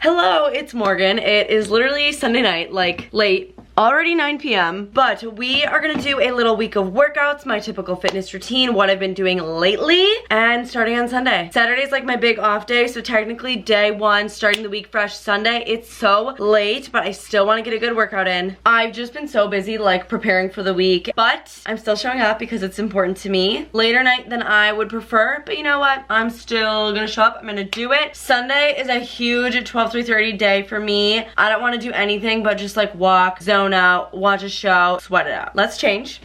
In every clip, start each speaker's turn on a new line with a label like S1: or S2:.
S1: Hello, it's Morgan. It is literally Sunday night, like late. Already 9 p.m. but we are gonna do a little week of workouts, my typical fitness routine, what I've been doing lately, and starting on Sunday. Saturday's like my big off day, so technically day one, starting the week fresh. Sunday, it's so late, but I still wanna get a good workout in. I've just been so busy like preparing for the week, but I'm still showing up because it's important to me. Later night than I would prefer, but you know what? I'm still gonna show up, I'm gonna do it. Sunday is a huge 12 to 3:30 day for me. I don't wanna do anything but just like walk, zone out, watch a show, sweat it out. Let's change.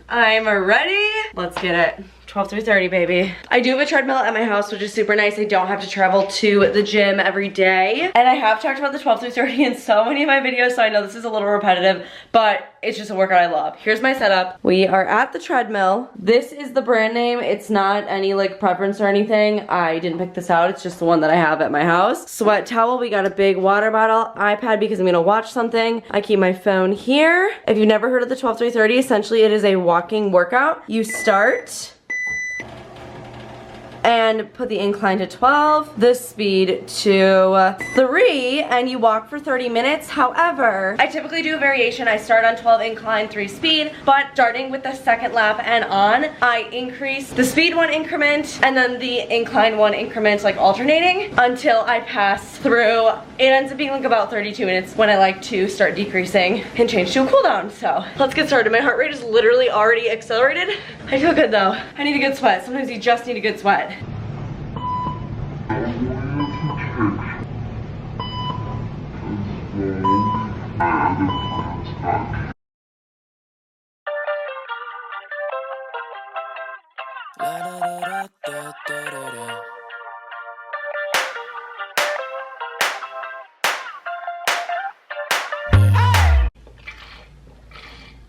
S1: I'm ready. Let's get it. 12 to 3:30, baby. I do have a treadmill at my house, which is super nice. I don't have to travel to the gym every day. And I have talked about the 12 to 3:30 in so many of my videos, so I know this is a little repetitive, but it's just a workout I love. Here's my setup. We are at the treadmill. This is the brand name. It's not any like preference or anything. I didn't pick this out. It's just the one that I have at my house. Sweat towel. We got a big water bottle, iPad because I'm gonna watch something. I keep my phone here. If you've never heard of the 12 to 3:30, essentially it is a walking workout. You start and put the incline to 12, the speed to 3, and you walk for 30 minutes. However, I typically do a variation. I start on 12 incline, 3 speed, but starting with the second lap and on, I increase the speed 1 increment and then the incline 1 increment, like alternating until I pass through. It ends up being like about 32 minutes when I like to start decreasing and change to a cool down. So let's get started. My heart rate is literally already accelerated. I feel good though. I need a good sweat. Sometimes you just need a good sweat.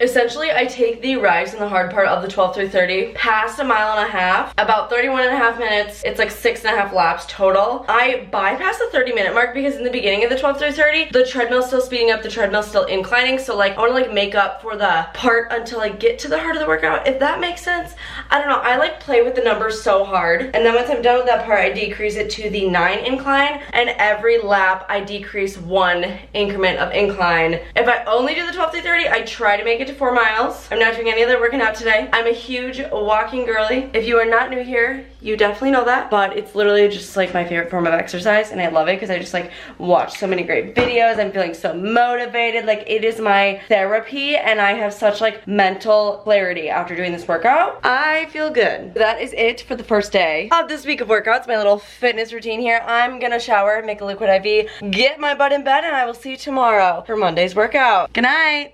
S1: Essentially, I take the rise and the hard part of the 12 to 30, past 1.5 miles, about 31.5 minutes. It's like 6.5 laps total. I bypass the 30-minute mark because in the beginning of the 12 to 30, the treadmill's still speeding up, the treadmill's still inclining. So like, I wanna like make up for the part until I get to the heart of the workout, if that makes sense. I don't know, I like play with the numbers so hard. And then once I'm done with that part, I decrease it to the 9 incline. And every lap, I decrease 1 increment of incline. If I only do the 12 to 30, I try to make it to 4 miles. I'm not doing any other working out today. I'm a huge walking girly. If you are not new here, you definitely know that, but it's literally just like my favorite form of exercise and I love it because I just like watch so many great videos. I'm feeling so motivated. Like it is my therapy and I have such like mental clarity after doing this workout. I feel good. That is it for the first day of this week of workouts, my little fitness routine here. I'm gonna shower, make a liquid IV, get my butt in bed, and I will see you tomorrow for Monday's workout. Good night.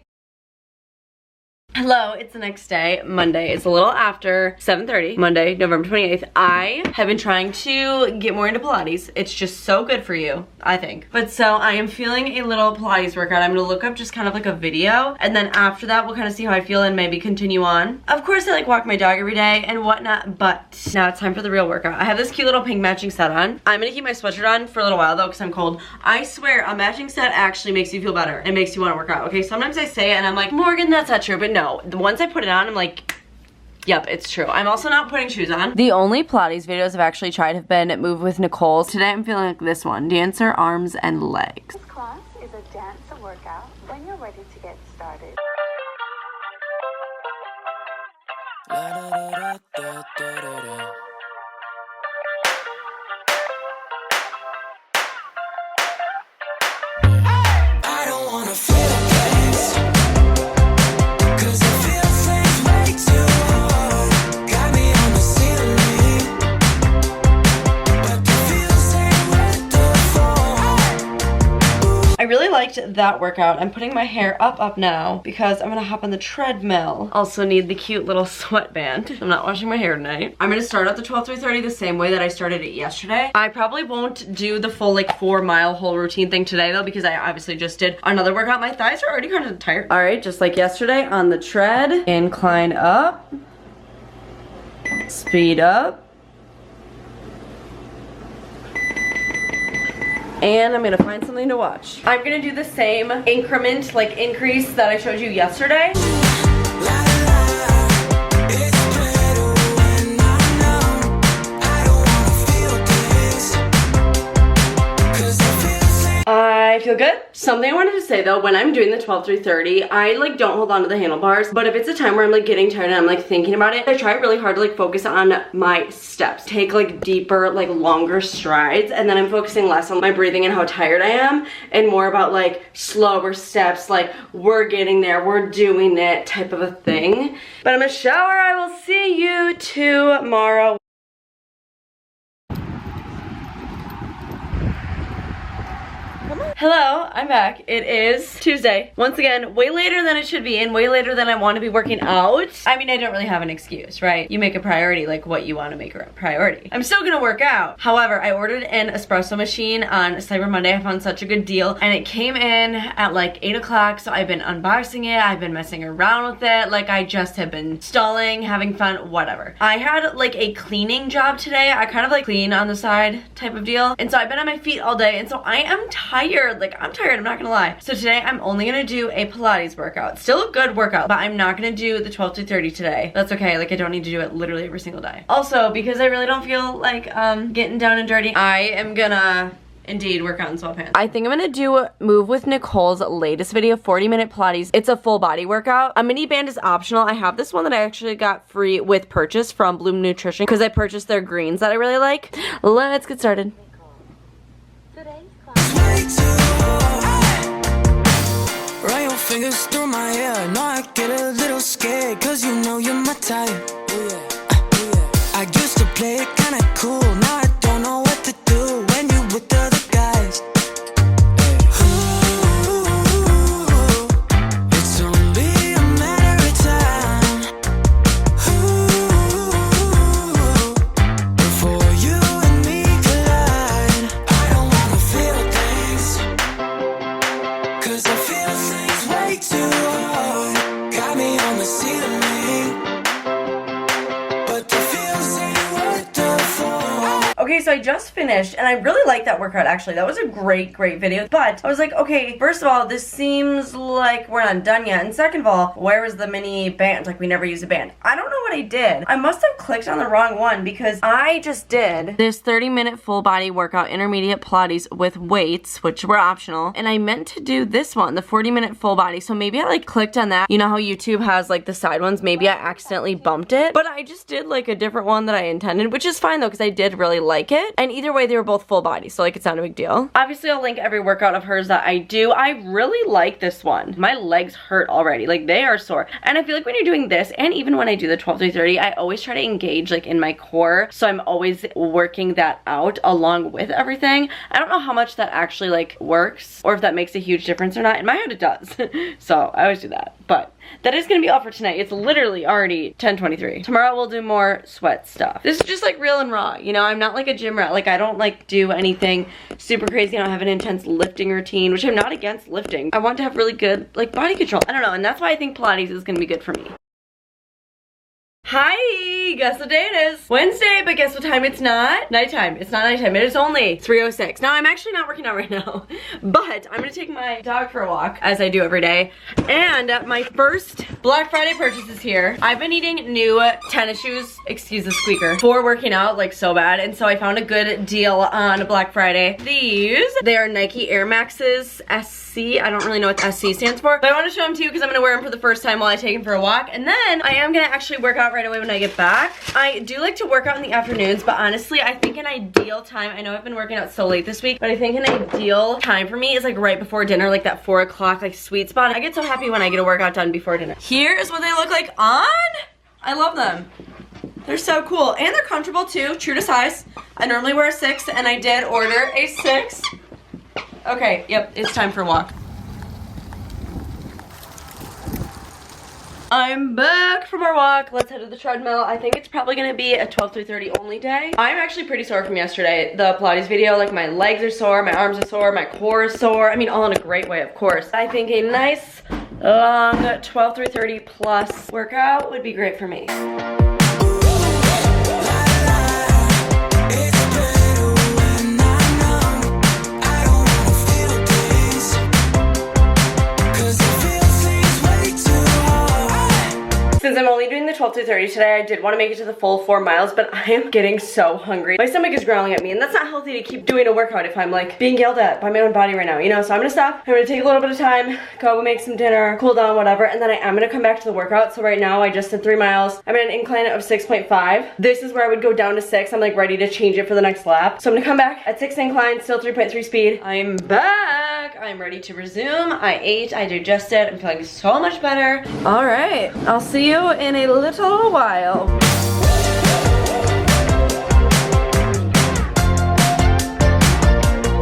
S1: Hello, it's the next day, Monday. It's a little after 7:30, Monday, November 28th. I have been trying to get more into Pilates. It's just so good for you, I think. But so I am feeling a little Pilates workout. I'm gonna look up just kind of like a video, and then after that, we'll kind of see how I feel and maybe continue on. Of course, I like walk my dog every day and whatnot, but now it's time for the real workout. I have this cute little pink matching set on. I'm gonna keep my sweatshirt on for a little while though, because I'm cold. I swear, a matching set actually makes you feel better. It makes you wanna work out, okay? Sometimes I say it and I'm like, Morgan, that's not true, but no. Once I put it on, I'm like, yep, it's true. I'm also not putting shoes on. The only Pilates videos I've actually tried have been Move with Nicole's. Today I'm feeling like this one, dancer, arms, and legs.
S2: This class is a dancer workout when you're ready to get started.
S3: I don't wanna feel this.
S1: I really liked that workout. I'm putting my hair up now because I'm gonna hop on the treadmill. Also need the cute little sweatband. I'm not washing my hair tonight. I'm gonna start out the 12 to 3:30 the same way that I started it yesterday. I probably won't do the full like 4-mile whole routine thing today though because I obviously just did another workout. My thighs are already kind of tired. All right, just like yesterday on the tread, incline up, speed up. And I'm gonna find something to watch. I'm gonna do the same increment, like increase that I showed you yesterday. feel good. Something I wanted to say though, when I'm doing the 12 through 30, I like don't hold on to the handlebars, but if it's a time where I'm like getting tired and I'm like thinking about it, I try really hard to like focus on my steps, take like deeper, like longer strides, and then I'm focusing less on my breathing and how tired I am and more about like slower steps, like we're getting there, we're doing it type of a thing. But I'm gonna shower. I will see you tomorrow. Hello, I'm back. It is Tuesday. Once again, way later than it should be and way later than I want to be working out. I mean, I don't really have an excuse, right? You make a priority like what you want to make a priority. I'm still gonna work out. However, I ordered an espresso machine on Cyber Monday. I found such a good deal and it came in at like 8 o'clock. So I've been unboxing it. I've been messing around with it. Like I just have been stalling, having fun, whatever. I had like a cleaning job today. I kind of like clean on the side type of deal. And so I've been on my feet all day. And so I am tired. Like I'm tired, I'm not gonna lie. So today I'm only gonna do a Pilates workout. Still a good workout, but I'm not gonna do the 12 to 30 today. That's okay, like I don't need to do it literally every single day. Also, because I really don't feel like getting down and dirty, I am gonna indeed work out in sweatpants. I think I'm gonna do Move with Nicole's latest video, 40-minute Pilates. It's a full body workout. A mini band is optional. I have this one that I actually got free with purchase from Bloom Nutrition because I purchased their greens that I really like. Let's get started.
S3: Run your fingers through my hair. No, I get a little scared, cause you know you're my type. I used to play it kinda cool. Now I don't know what to do when you with the other guys. Ooh, it's only a matter of time. Ooh, before you and me collide. I don't wanna feel things, cause I feel things way too hard. Got me on the ceiling, but the feels ain't worth the fall.
S1: Okay, so I just finished and I really like that workout actually. That was a great video. But I was like, okay, first of all, this seems like we're not done yet. And second of all, where was the mini band? Like we never used a band. I don't know what I did. I must have clicked on the wrong one because I just did this 30-minute full body workout, intermediate Pilates with weights, which were optional. And I meant to do this one, the 40-minute full body. So maybe I like clicked on that. You know how YouTube has like the side ones? Maybe I accidentally bumped it. But I just did like a different one that I intended, which is fine though because I did really like it. And either way, they were both full body. So like it's not a big deal. Obviously, I'll link every workout of hers that I do. I really like this one. My legs hurt already. Like they are sore. And I feel like when you're doing this, and even when I do the 12 to 30, I always try to engage like in my core. So I'm always working that out along with everything. I don't know how much that actually like works or if that makes a huge difference or not. In my head, it does. So I always do that. But that is gonna be all for tonight. It's literally already 10:23. Tomorrow we'll do more sweat stuff. This is just like real and raw. You know, I'm not like a gym rat. Like I don't like do anything super crazy. I don't have an intense lifting routine, which I'm not against lifting. I want to have really good like body control. I don't know, and that's why I think Pilates is gonna be good for me. Hi, guess what day it is? Wednesday, but guess what time it's not? Nighttime. It's not nighttime. It is only 3:06. Now, I'm actually not working out right now, but I'm gonna take my dog for a walk, as I do every day. And my first Black Friday purchase is here. I've been needing new tennis shoes, excuse the squeaker, for working out like so bad. And so I found a good deal on Black Friday. They are Nike Air Maxes SC. I don't really know what SC stands for, but I want to show them to you because I'm gonna wear them for the first time while I take them for a walk. And then I am gonna actually work out right away when I get back. I do like to work out in the afternoons, but honestly, I think an ideal time, I know I've been working out so late this week, but I think an ideal time for me is like right before dinner, like that 4 o'clock like sweet spot. I get so happy when I get a workout done before dinner. Here is what they look like on. I love them. They're so cool, and they're comfortable too, true to size. I normally wear a 6, and I did order a 6. Okay, yep, it's time for a walk. I'm back from our walk. Let's head to the treadmill. I think it's probably gonna be a 12 through 30 only day. I'm actually pretty sore from yesterday. The Pilates video, like my legs are sore, my arms are sore, my core is sore. I mean, all in a great way, of course. I think a nice long 12 through 30 plus workout would be great for me. Since I'm only doing the 12 through 30 today. I did want to make it to the full 4 miles, but I am getting so hungry. My stomach is growling at me, and that's not healthy to keep doing a workout if I'm like being yelled at by my own body right now, you know? So I'm gonna stop. I'm gonna take a little bit of time, go make some dinner, cool down, whatever, and then I am gonna come back to the workout. So right now I just did 3 miles. I'm at an incline of 6.5. This is where I would go down to 6. I'm like ready to change it for the next lap. So I'm gonna come back at 6 incline, still 3.3 speed. I'm back. I'm ready to resume. I ate, I digested. I'm feeling so much better. All right, I'll see you in a little while.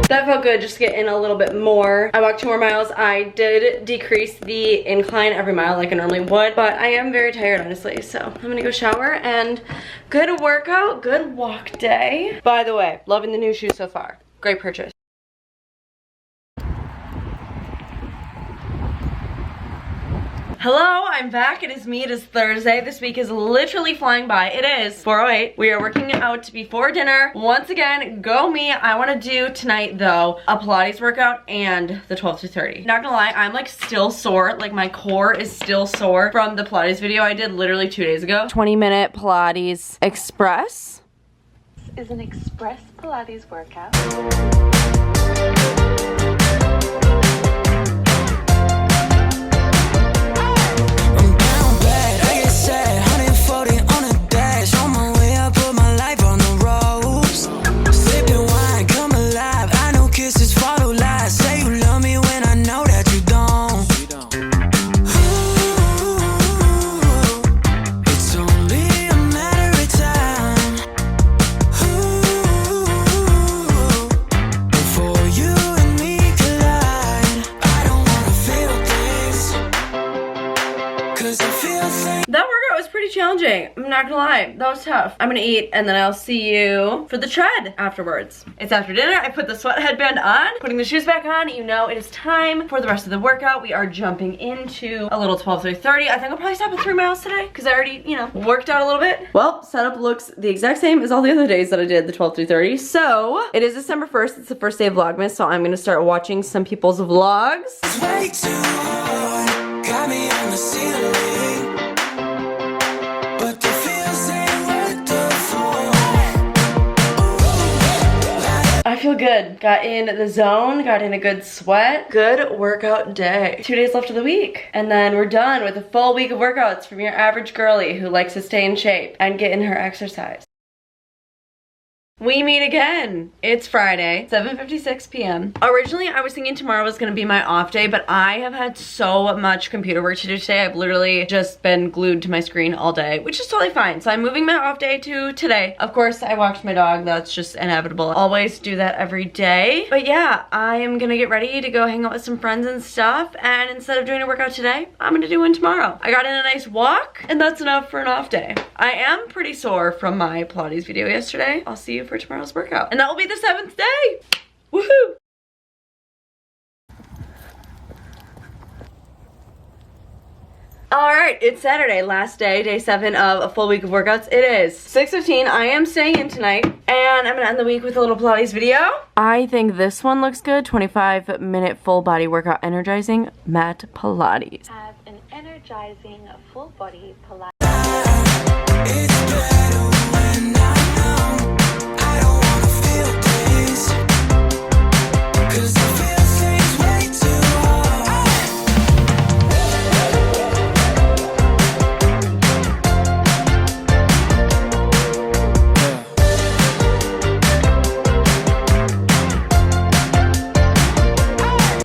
S1: That felt good, just to get in a little bit more. I walked 2 more miles. I did decrease the incline every mile like I normally would, but I am very tired, honestly. So I'm gonna go shower, and good workout, good walk day. By the way, loving the new shoes so far. Great purchase. Hello, I'm back. It is me. It is Thursday. This week is literally flying by. It is 4:08. We are working out before dinner. Once again, go me. I want to do tonight, though, a Pilates workout and the 12 to 30. Not gonna lie, I'm like still sore. Like my core is still sore from the Pilates video I did literally 2 days ago. 20-minute Pilates Express.
S2: This is an express Pilates workout.
S1: That workout was pretty challenging. I'm not gonna lie, that was tough. I'm gonna eat and then I'll see you for the tread afterwards. It's after dinner. I put the sweat headband on, putting the shoes back on. You know it is time for the rest of the workout. We are jumping into a little 12 through 30. I think I'll probably stop at 3 miles today because I already, you know, worked out a little bit. Well, setup looks the exact same as all the other days that I did the 12 through 30. So it is December 1st. It's the first day of Vlogmas, so I'm gonna start watching some people's vlogs.
S3: It's way too hard, got me on the ceiling.
S1: I feel good. Got in the zone, got in a good sweat. Good workout day. 2 days left of the week. And then we're done with a full week of workouts from your average girly who likes to stay in shape and get in her exercise. We meet again. It's Friday, 7:56 p.m. Originally, I was thinking tomorrow was gonna be my off day, but I have had so much computer work to do today. I've literally just been glued to my screen all day, which is totally fine. So I'm moving my off day to today. Of course, I walked my dog. That's just inevitable. Always do that every day. But yeah, I am gonna get ready to go hang out with some friends and stuff. And instead of doing a workout today, I'm gonna do one tomorrow. I got in a nice walk, and that's enough for an off day. I am pretty sore from my Pilates video yesterday. I'll see you for tomorrow's workout. And that will be the 7th day. Woohoo! Alright, it's Saturday, last day, day 7 of a full week of workouts. It is 6:15. I am staying in tonight, and I'm gonna end the week with a little Pilates video. I think this one looks good. 25-minute full body workout energizing mat Pilates.
S2: Have an energizing full body Pilates.
S3: It's better when I'm numb. I don't wanna feel things, 'cause I feel things way too hard.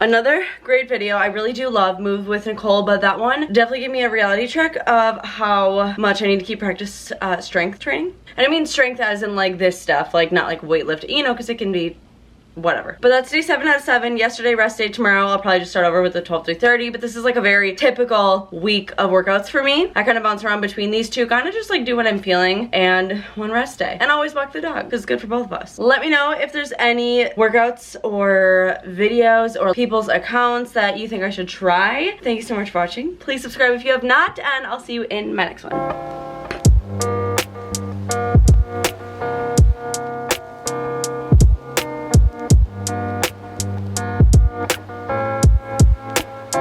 S1: Another great video. I really do love Move with Nicole, but that one definitely gave me a reality check of how much I need to keep practice strength training. And I mean strength as in like this stuff, like not like weightlifting, you know, because it can be whatever. But that's day 7 out of 7. Yesterday, rest day. Tomorrow, I'll probably just start over with the 12 through 30. But this is like a very typical week of workouts for me. I kind of bounce around between these two, kind of just like do what I'm feeling, and one rest day. And always walk the dog, because it's good for both of us. Let me know if there's any workouts or videos or people's accounts that you think I should try. Thank you so much for watching. Please subscribe if you have not, and I'll see you in my next one.